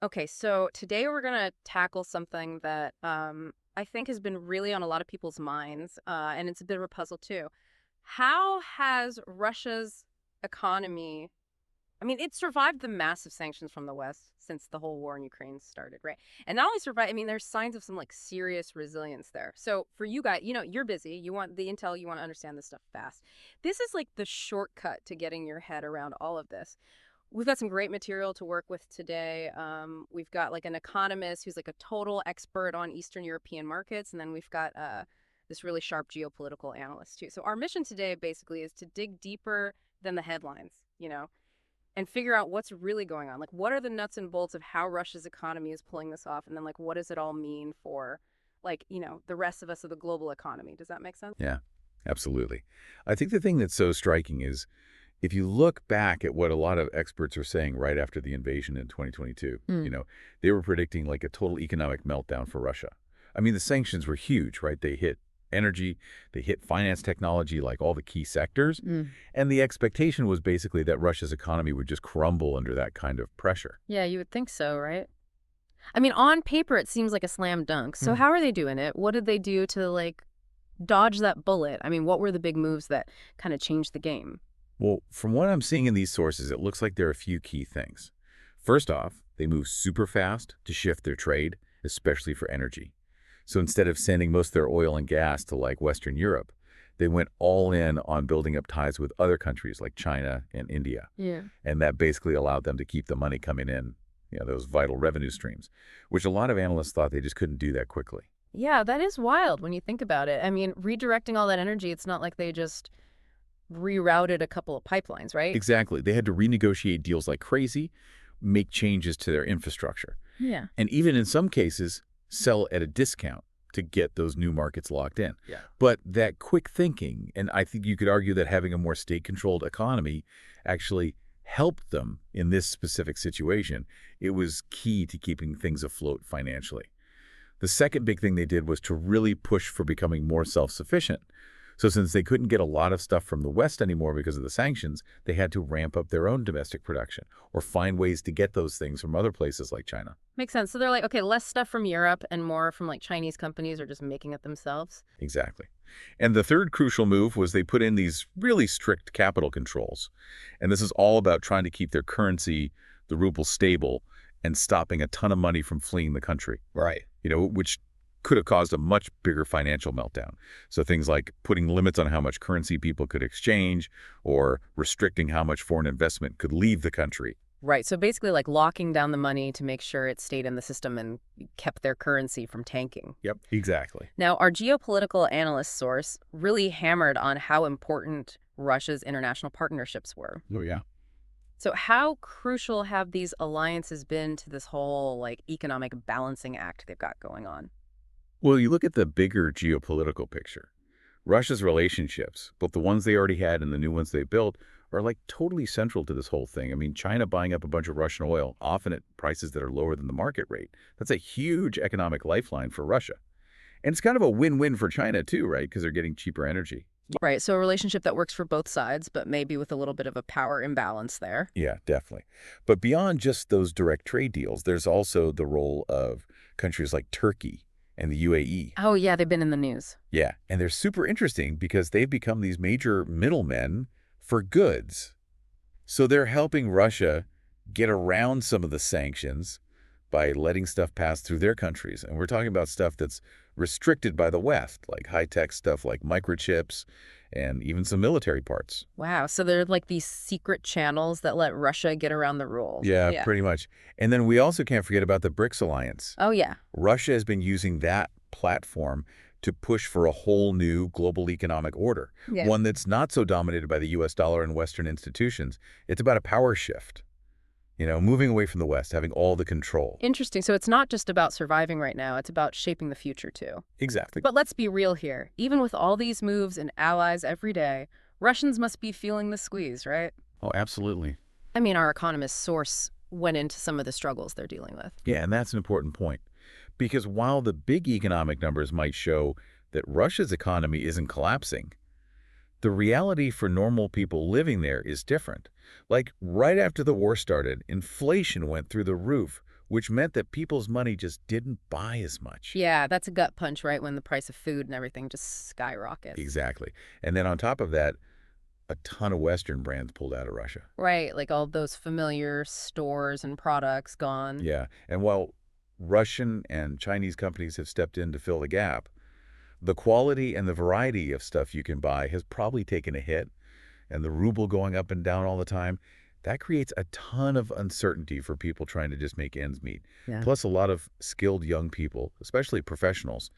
Okay, so today we're going to tackle something that I think has been really on a lot of people's minds, and it's a bit of a puzzle too. How has Russia's economy, I mean, it survived the massive sanctions from the West since the whole war in Ukraine started, right? And not only survived, I mean, there's signs of some like serious resilience there. So for you guys, you're busy, you want the intel, you want to understand this stuff fast. This is like the shortcut to getting your head around all of this. We've got some great material to work with today. We've got like an economist who's like a total expert on Eastern European markets, and then we've got this really sharp geopolitical analyst too. So our mission today basically is to dig deeper than the headlines, and figure out what's really going on. Like, what are the nuts and bolts of how Russia's economy is pulling this off, and then like what does it all mean for like the rest of us of the global economy? Does that make sense? Yeah, absolutely. I think the thing that's so striking is if you look back at what a lot of experts are saying right after the invasion in 2022, Mm. they were predicting like a total economic meltdown for Russia. I mean, the sanctions were huge, right? They hit energy, they hit finance technology, like all the key sectors. Mm. And the expectation was basically that Russia's economy would just crumble under that kind of pressure. Yeah, you would think so, right? I mean, on paper, it seems like a slam dunk. So how are they doing it? What did they do to like dodge that bullet? I mean, what were the big moves that kind of changed the game? Well, from what I'm seeing in these sources, it looks like there are a few key things. First off, they move super fast to shift their trade, especially for energy. So instead of sending most of their oil and gas to like Western Europe, they went all in on building up ties with other countries like China and India. Yeah. And that basically allowed them to keep the money coming in, those vital revenue streams, which a lot of analysts thought they just couldn't do that quickly. Yeah, that is wild when you think about it. I mean, redirecting all that energy, it's not like they just rerouted a couple of pipelines, right? Exactly. They had to renegotiate deals like crazy, make changes to their infrastructure, Yeah. and even in some cases, sell at a discount to get those new markets locked in. Yeah. But that quick thinking, and I think you could argue that having a more state-controlled economy actually helped them in this specific situation. It was key to keeping things afloat financially. The second big thing they did was to really push for becoming more self-sufficient. So since they couldn't get a lot of stuff from the West anymore because of the sanctions, they had to ramp up their own domestic production or find ways to get those things from other places like China. Makes sense. So they're like, okay, less stuff from Europe and more from like Chinese companies or just making it themselves. Exactly. And the third crucial move was they put in these really strict capital controls. And this is all about trying to keep their currency, the ruble, stable and stopping a ton of money from fleeing the country. Right. Which could have caused a much bigger financial meltdown. So things like putting limits on how much currency people could exchange or restricting how much foreign investment could leave the country. Right. So basically like locking down the money to make sure it stayed in the system and kept their currency from tanking. Yep, exactly. Now, our geopolitical analyst source really hammered on how important Russia's international partnerships were. Oh, yeah. So how crucial have these alliances been to this whole like economic balancing act they've got going on? Well, you look at the bigger geopolitical picture. Russia's relationships, both the ones they already had and the new ones they built, are like totally central to this whole thing. I mean, China buying up a bunch of Russian oil, often at prices that are lower than the market rate. That's a huge economic lifeline for Russia. And it's kind of a win-win for China too, right? Because they're getting cheaper energy. Right. So a relationship that works for both sides, but maybe with a little bit of a power imbalance there. Yeah, definitely. But beyond just those direct trade deals, there's also the role of countries like Turkey and the UAE. Oh, yeah, they've been in the news. Yeah, and they're super interesting because they've become these major middlemen for goods. So they're helping Russia get around some of the sanctions by letting stuff pass through their countries. And we're talking about stuff that's restricted by the West, like high-tech stuff like microchips and even some military parts. Wow. So they're like these secret channels that let Russia get around the rules. Yeah, pretty much. And then we also can't forget about the BRICS alliance. Oh, yeah. Russia has been using that platform to push for a whole new global economic order, Yeah. one that's not so dominated by the U.S. dollar and Western institutions. It's about a power shift, moving away from the West, having all the control. Interesting. So it's not just about surviving right now. It's about shaping the future, too. Exactly. But let's be real here. Even with all these moves and allies every day, Russians must be feeling the squeeze, right? Oh, absolutely. I mean, our economist source went into some of the struggles they're dealing with. Yeah, and that's an important point. Because while the big economic numbers might show that Russia's economy isn't collapsing, the reality for normal people living there is different. Like right after the war started, inflation went through the roof, which meant that people's money just didn't buy as much. Yeah, that's a gut punch, right, when the price of food and everything just skyrockets. Exactly. And then on top of that, a ton of Western brands pulled out of Russia. Right, like all those familiar stores and products gone. Yeah. And while Russian and Chinese companies have stepped in to fill the gap, the quality and the variety of stuff you can buy has probably taken a hit, and the ruble going up and down all the time, that creates a ton of uncertainty for people trying to just make ends meet. Yeah. Plus, a lot of skilled young people, especially professionals,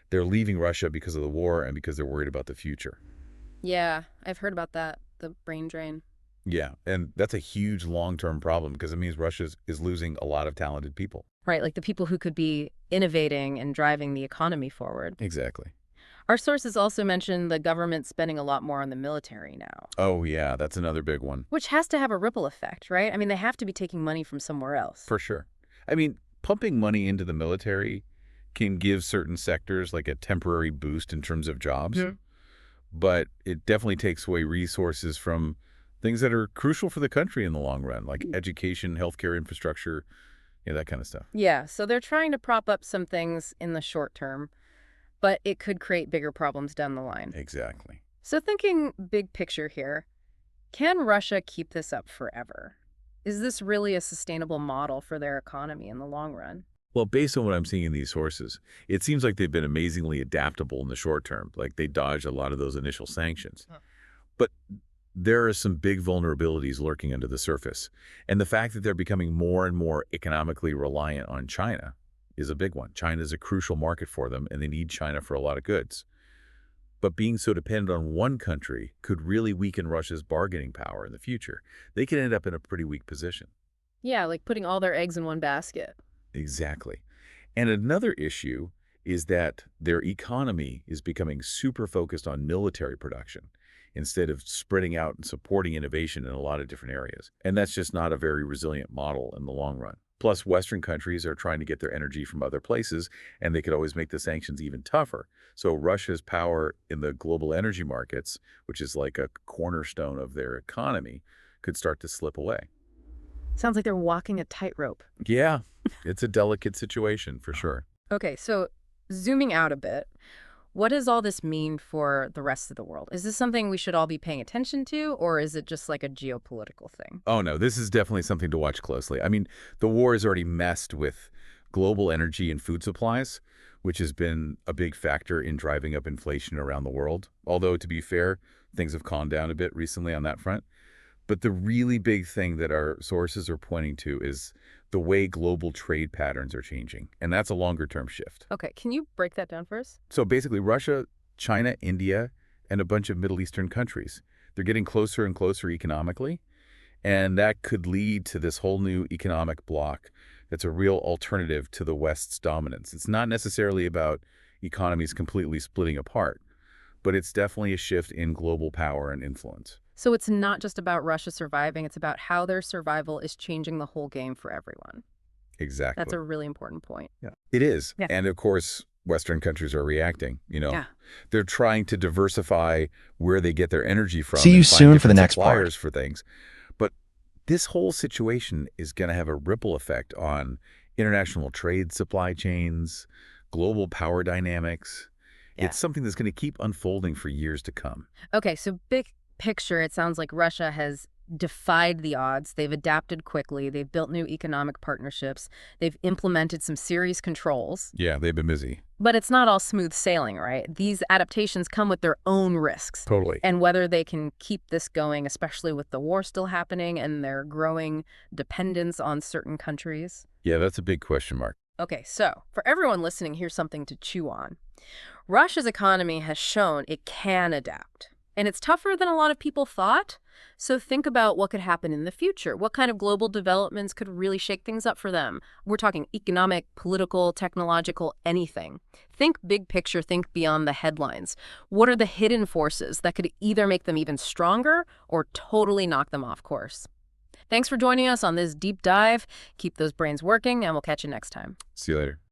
they're leaving Russia because of the war and because they're worried about the future. Yeah, I've heard about that, the brain drain. Yeah, and that's a huge long-term problem because it means Russia is losing a lot of talented people. Right, like the people who could be innovating and driving the economy forward. Exactly. Our sources also mention the government spending a lot more on the military now, Oh, yeah, that's another big one. which has to have a ripple effect, right? I mean, they have to be taking money from somewhere else. For sure. I mean, pumping money into the military can give certain sectors like a temporary boost in terms of jobs, but it definitely takes away resources from things that are crucial for the country in the long run, like education, healthcare infrastructure, that kind of stuff. Yeah, so they're trying to prop up some things in the short term, but it could create bigger problems down the line. Exactly. So thinking big picture here, can Russia keep this up forever? Is this really a sustainable model for their economy in the long run? Well, based on what I'm seeing in these sources, it seems like they've been amazingly adaptable in the short term. Like they dodged a lot of those initial sanctions. Huh. But there are some big vulnerabilities lurking under the surface. And the fact that they're becoming more and more economically reliant on China is a big one. China is a crucial market for them, and they need China for a lot of goods. But being so dependent on one country could really weaken Russia's bargaining power in the future. They could end up in a pretty weak position. Yeah, like putting all their eggs in one basket. Exactly. And another issue is that their economy is becoming super focused on military production instead of spreading out and supporting innovation in a lot of different areas. And that's just not a very resilient model in the long run. Plus, Western countries are trying to get their energy from other places, and they could always make the sanctions even tougher. So Russia's power in the global energy markets, which is like a cornerstone of their economy, could start to slip away. Sounds like they're walking a tightrope. Yeah, it's a delicate situation for sure. Okay, so zooming out a bit, what does all this mean for the rest of the world? Is this something we should all be paying attention to, or is it just like a geopolitical thing? Oh, no, this is definitely something to watch closely. I mean, the war has already messed with global energy and food supplies, which has been a big factor in driving up inflation around the world. Although, to be fair, things have calmed down a bit recently on that front. But the really big thing that our sources are pointing to is the way global trade patterns are changing. And that's a longer-term shift. Okay, can you break that down for us? So basically, Russia, China, India, and a bunch of Middle Eastern countries, they're getting closer and closer economically. And that could lead to this whole new economic bloc that's a real alternative to the West's dominance. It's not necessarily about economies completely splitting apart, but it's definitely a shift in global power and influence. So it's not just about Russia surviving, it's about how their survival is changing the whole game for everyone. Exactly. That's a really important point. Yeah, it is. Yeah. And of course, Western countries are reacting, Yeah. They're trying to diversify where they get their energy from. See you and find soon for the different next part. suppliers for things. But this whole situation is going to have a ripple effect on international trade supply chains, global power dynamics. Yeah. It's something that's going to keep unfolding for years to come. Okay, so big picture, it sounds like Russia has defied the odds. They've adapted quickly. They've built new economic partnerships. They've implemented some serious controls. Yeah, they've been busy. But it's not all smooth sailing, right? These adaptations come with their own risks. Totally. And whether they can keep this going, especially with the war still happening and their growing dependence on certain countries. Yeah, that's a big question mark. Okay, so for everyone listening, here's something to chew on. Russia's economy has shown it can adapt. And it's tougher than a lot of people thought. So think about what could happen in the future. What kind of global developments could really shake things up for them? We're talking economic, political, technological, anything. Think big picture, think beyond the headlines. What are the hidden forces that could either make them even stronger or totally knock them off course? Thanks for joining us on this deep dive. Keep those brains working, and we'll catch you next time. See you later.